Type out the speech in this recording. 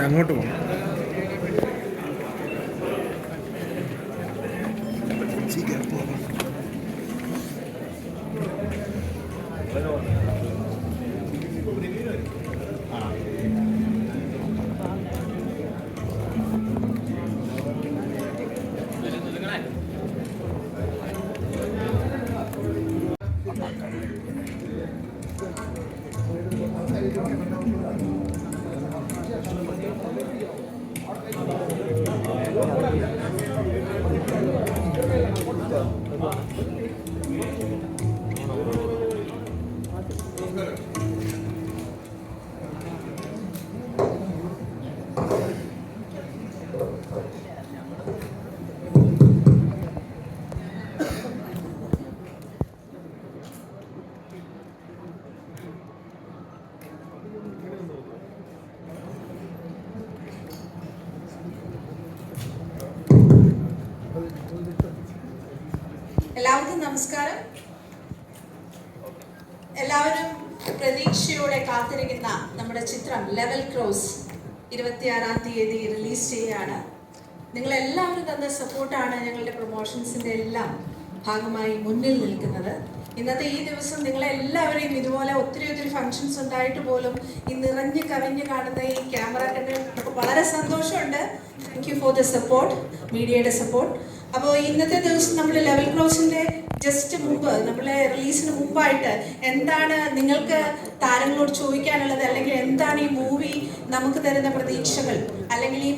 അങ്ങോട്ട് പോകണം. എല്ലാവർക്കും നമസ്കാരം. എല്ലാവരും പ്രതീക്ഷയോടെ കാത്തിരിക്കുന്ന നമ്മുടെ ചിത്രം ലെവൽ ക്രോസ് 26-ാം തീയതി റിലീസ് ചെയ്യുകയാണ്. നിങ്ങളെല്ലാവരും തന്ന സപ്പോർട്ടാണ് ഞങ്ങളുടെ പ്രൊമോഷൻസിൻ്റെ എല്ലാം ഭാഗമായി മുന്നിൽ നിൽക്കുന്നത്. ഇന്നത്തെ ഈ ദിവസം നിങ്ങളെല്ലാവരെയും ഇതുപോലെ ഒത്തിരി ഫങ്ഷൻസ് ഉണ്ടായിട്ട് പോലും ഈ നിറഞ്ഞ് കവിഞ്ഞ് കാണുന്ന ഈ ക്യാമറ കണ്ടിട്ട് വളരെ സന്തോഷമുണ്ട്. Thank you for the support, മീഡിയയുടെ സപ്പോർട്ട്. അപ്പോൾ ഇന്നത്തെ ദിവസം നമ്മൾ ലെവൽ ക്രോസിൻ്റെ ജസ്റ്റ് മുമ്പ്, നമ്മളെ റിലീസിന് മുമ്പായിട്ട് എന്താണ് നിങ്ങൾക്ക് താരങ്ങളോട് ചോദിക്കാനുള്ളത്, അല്ലെങ്കിൽ എന്താണ് ഈ മൂവി നമുക്ക് തരുന്ന പ്രതീക്ഷകൾ, അല്ലെങ്കിൽ ഈ